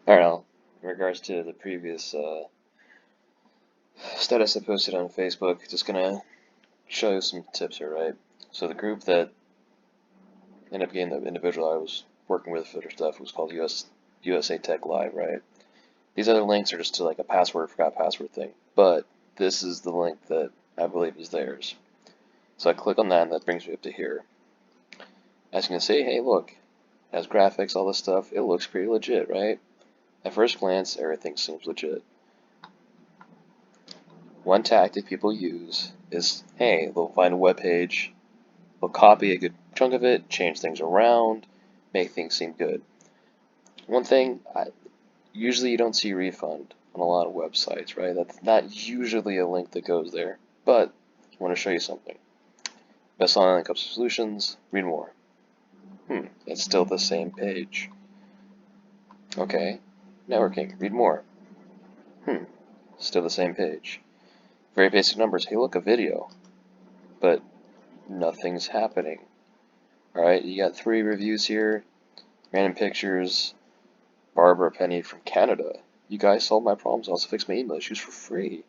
Alright, now, in regards to the previous status I posted on Facebook, just gonna show you some tips here, right? So the group that ended up getting the individual I was working with for their stuff was called USA Tech Live, right? These other links are just to like a password, forgot password thing, but this is the link that I believe is theirs. So I click on that and that brings me up to here. As you can see, hey look, it has graphics, all this stuff, it looks pretty legit, right? At first glance, everything seems legit. One tactic people use is, hey, they'll find a web page, they'll copy a good chunk of it, change things around, make things seem good. One thing, usually you don't see refund on a lot of websites, right? That's not usually a link that goes there, but I want to show you something. Best online link up solutions, read more. It's still the same page. Okay, networking, read more. Still the same page. Very basic numbers, hey look, a video, but nothing's happening. Alright, you got 3 reviews here. Random pictures. Barbara Penny from Canada. You guys solved my problems. Also fixed my email issues for free.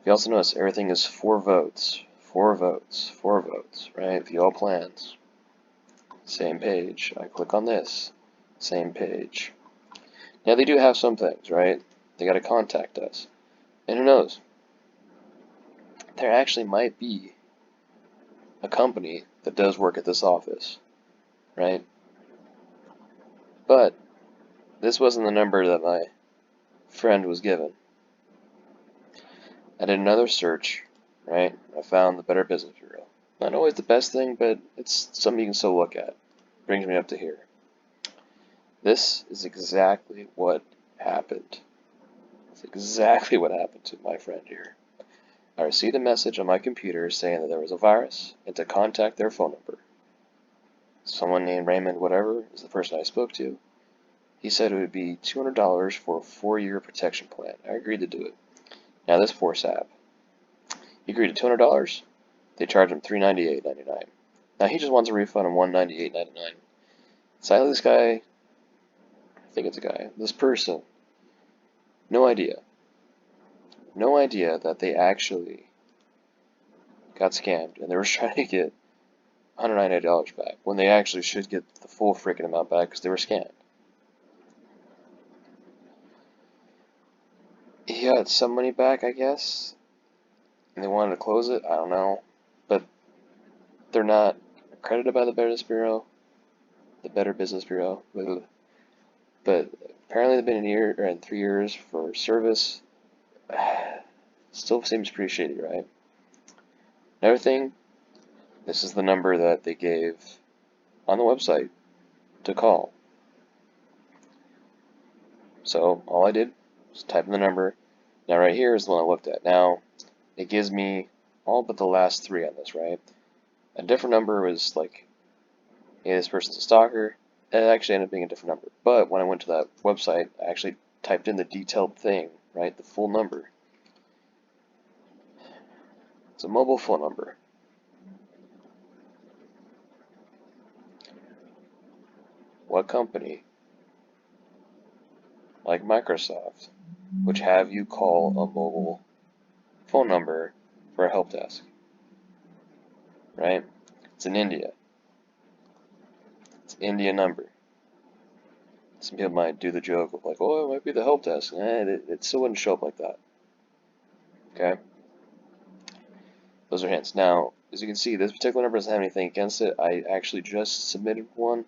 You also notice everything is 4 votes. 4 votes. 4 votes. Right? View all plans. Same page. I click on this. Same page. Now they do have some things, right? They gotta contact us. And who knows? There actually might be a company that does work at this office. Right? But this wasn't the number that my friend was given. I did another search, right? I found the Better Business Bureau. Not always the best thing, but it's something you can still look at. Brings me up to here. This is exactly what happened. It's exactly what happened to my friend here. I received a message on my computer saying that there was a virus and to contact their phone number. Someone named Raymond whatever is the person I spoke to. He said it would be $200 for a 4-year protection plan. I agreed to do it. Now this poor sap. He agreed to $200. They charge him $398.99. Now he just wants a refund of $198.99. Sadly, this guy, I think it's a guy, this person, no idea that they actually got scammed and they were trying to get $198 back when they actually should get the full freaking amount back because they were scammed. He got some money back, I guess, and they wanted to close it. I don't know, but they're not accredited by the Better Business Bureau. But apparently they've been in year or in 3 years for service. Still seems pretty shady, right? Another thing, this is the number that they gave on the website to call. So all I did was type in the number. Now right here is the one I looked at. Now it gives me all but the last 3 on this, right? A different number was like, hey, this person's a stalker. And it actually ended up being a different number. But when I went to that website, I actually typed in the detailed thing, right? The full number. It's a mobile phone number. What company, like Microsoft, would have you call a mobile phone number for a help desk? Right? It's in India. It's an India number. Some people might do the joke of like, oh, it might be the help desk. It still wouldn't show up like that. Okay? Those are hints. Now, as you can see, this particular number doesn't have anything against it. I actually just submitted one.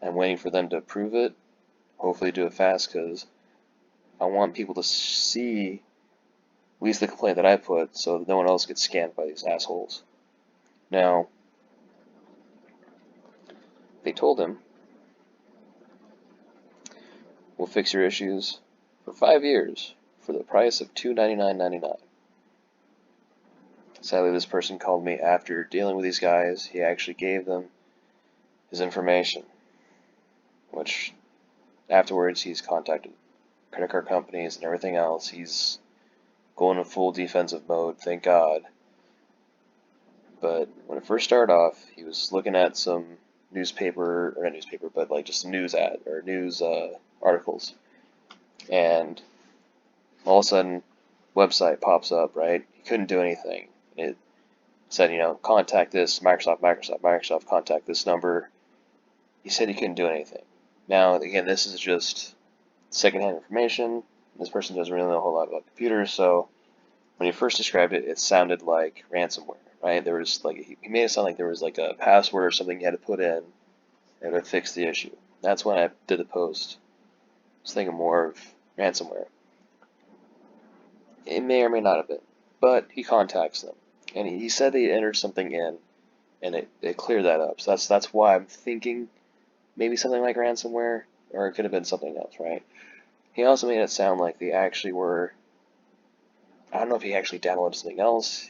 I'm waiting for them to approve it. Hopefully do it fast because I want people to see at least the complaint that I put so that no one else gets scammed by these assholes. Now, they told him, we'll fix your issues for 5 years for the price of $299.99. Sadly, this person called me after dealing with these guys. He actually gave them his information, which afterwards he's contacted credit card companies and everything else. He's going in full defensive mode, thank God. But when it first started off, he was looking at some newspaper, or not newspaper, but like just news ad or news articles, and all of a sudden, website pops up, right? He couldn't do anything. It said, contact this Microsoft, contact this number. He said he couldn't do anything. Now, again, this is just secondhand information. This person doesn't really know a whole lot about computers, so when he first described it, it sounded like ransomware, right? There was like, he made it sound like there was like a password or something you had to put in and it would fix the issue. That's when I did the post. I was thinking more of ransomware. It may or may not have been, but he contacts them, and he said he entered something in, and it cleared that up. So that's why I'm thinking maybe something like ransomware, or it could have been something else, right? He also made it sound like they actually were. I don't know if he actually downloaded something else.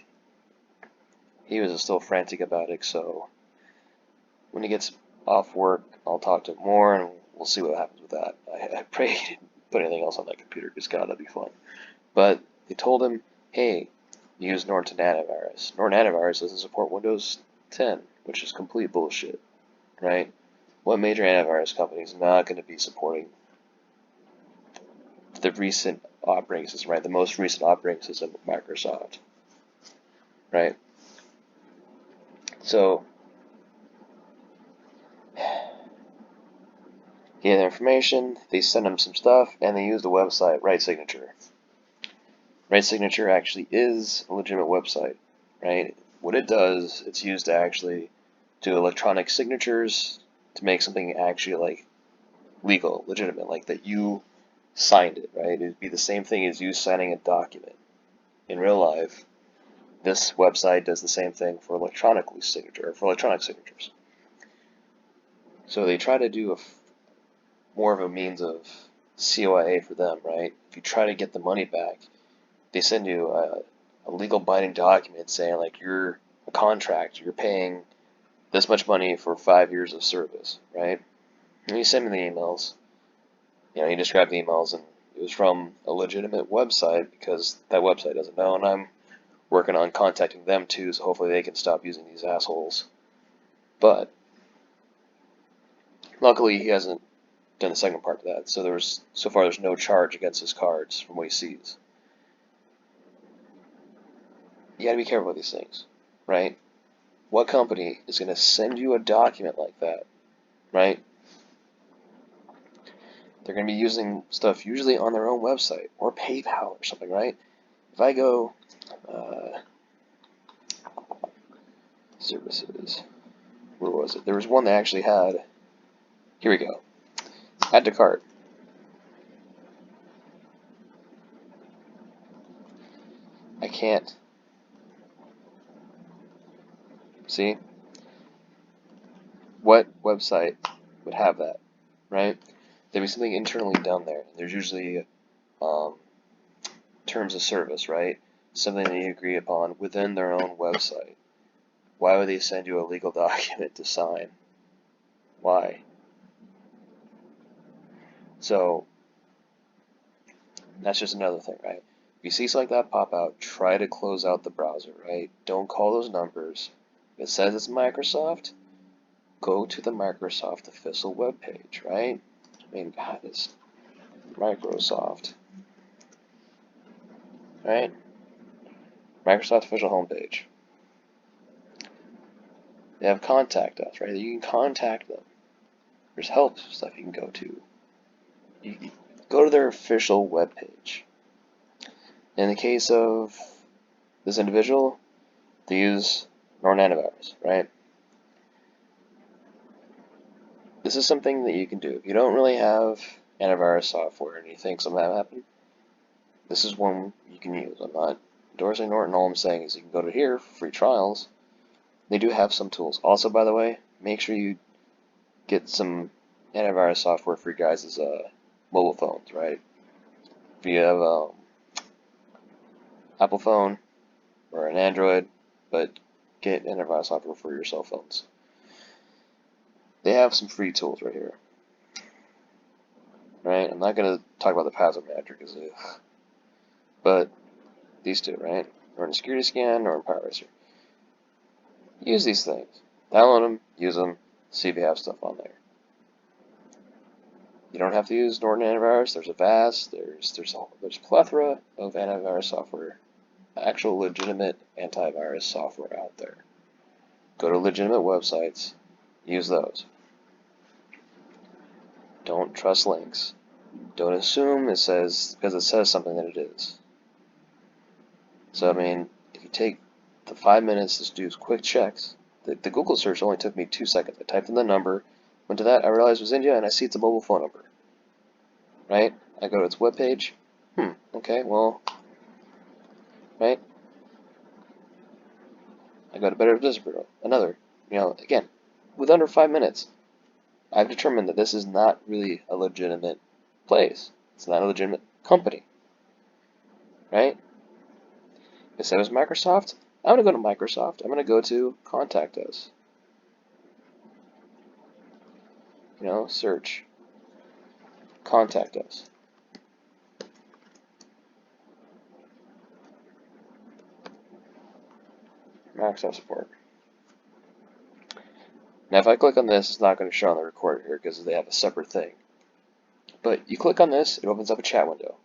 He was still frantic about it, so when he gets off work, I'll talk to him more, and we'll see what happens with that. I pray he didn't put anything else on that computer, because God, that'd be fun. But they told him, hey, use Norton Antivirus. Norton Antivirus doesn't support Windows 10, which is complete bullshit, right? What major antivirus company is not going to be supporting the recent operating system, right? The most recent operating system of Microsoft, right? So, he had the information, they sent him some stuff, and they used the website, Right Signature. Right Signature actually is a legitimate website, right? What it does, it's used to actually do electronic signatures to make something actually like legal, legitimate, like that you signed it, right? It'd be the same thing as you signing a document. In real life, this website does the same thing for electronic signatures. So they try to do more of a means of CYA for them, right? If you try to get the money back, they send you a legal binding document saying like you're a contract, you're paying this much money for 5 years of service, right? And you send me the emails. You describe the emails, and it was from a legitimate website because that website doesn't know, and I'm working on contacting them too, so hopefully they can stop using these assholes. But luckily, he hasn't done the second part of that, so far there's no charge against his cards from what he sees. You gotta be careful with these things, right? What company is going to send you a document like that, right? They're going to be using stuff usually on their own website or PayPal or something, right? If I go services, where was it? There was one that actually had. Here we go. Add to cart. I can't. See? What website would have that, right? There'd be something internally done there. There's usually terms of service, right? Something that you agree upon within their own website. Why would they send you a legal document to sign? Why? So that's just another thing, right? If you see something like that pop out, try to close out the browser, right? Don't call those numbers. If it says it's Microsoft, go to the Microsoft official webpage, right? I mean, God, it's Microsoft, right? Microsoft official homepage. They have contact us, right? You can contact them. There's help stuff you can go to. You go to their official webpage. In the case of this individual, they use Norton Antivirus, right? This is something that you can do. If you don't really have antivirus software and you think something might happen, this is one you can use. I'm not endorsing Norton. All I'm saying is you can go to here for free trials. They do have some tools. Also, by the way, make sure you get some antivirus software for your guys' mobile phones, right? If you have Apple phone or an Android, but get antivirus software for your cell phones. They have some free tools right here. Right? I'm not going to talk about the password manager because but these two, right? Norton Security Scan or Power Eraser. Use these things. Download them, use them, see if you have stuff on there. You don't have to use Norton Antivirus. There's Avast. There's a plethora of antivirus software, actual legitimate antivirus software out there. Go to legitimate websites, use those. Don't trust links. Don't assume it says, because it says something that it is. So, I mean, if you take the 5 minutes to do quick checks, the Google search only took me 2 seconds. I typed in the number, went to that, I realized it was India, and I see it's a mobile phone number. Right? I go to its webpage. Okay, well, right? I go to Better Business Bureau. Another. Again, with under 5 minutes, I've determined that this is not really a legitimate place. It's not a legitimate company. Right? If it was Microsoft, I'm going to go to Microsoft. I'm going to go to Contact Us. Search Contact Us. Microsoft support. Now, if I click on this, it's not going to show on the recorder here because they have a separate thing. But you click on this, it opens up a chat window.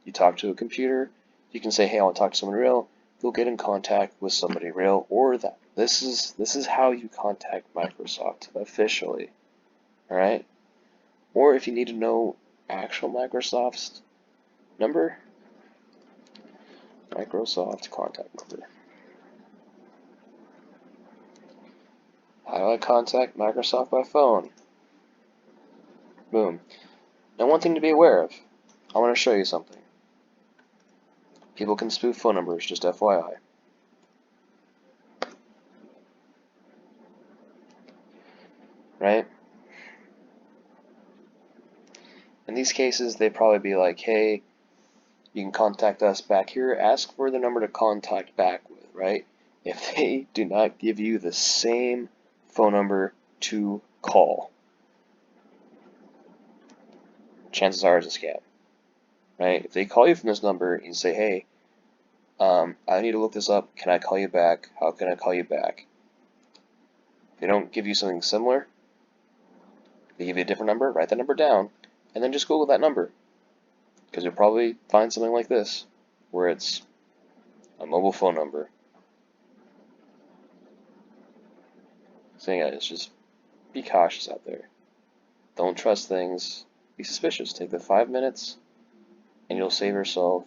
You talk to a computer. You can say, hey, I want to talk to someone real. You'll get in contact with somebody real, or that. This is how you contact Microsoft officially. All right? Or if you need to know actual Microsoft's number, Microsoft contact number. How do I contact Microsoft by phone? Boom. Now, one thing to be aware of. I want to show you something. People can spoof phone numbers, just FYI. Right? In these cases, they'd probably be like, hey, you can contact us back here. Ask for the number to contact back with, right? If they do not give you the same phone number to call, chances are it's a scam, right? If they call you from this number and you say, hey, I need to look this up. Can I call you back? How can I call you back? If they don't give you something similar, they give you a different number, write that number down, and then just Google that number. Because you'll probably find something like this, where it's a mobile phone number. So yeah, it's just be cautious out there. Don't trust things. Be suspicious. Take the 5 minutes, and you'll save yourself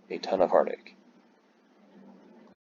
a ton of heartache.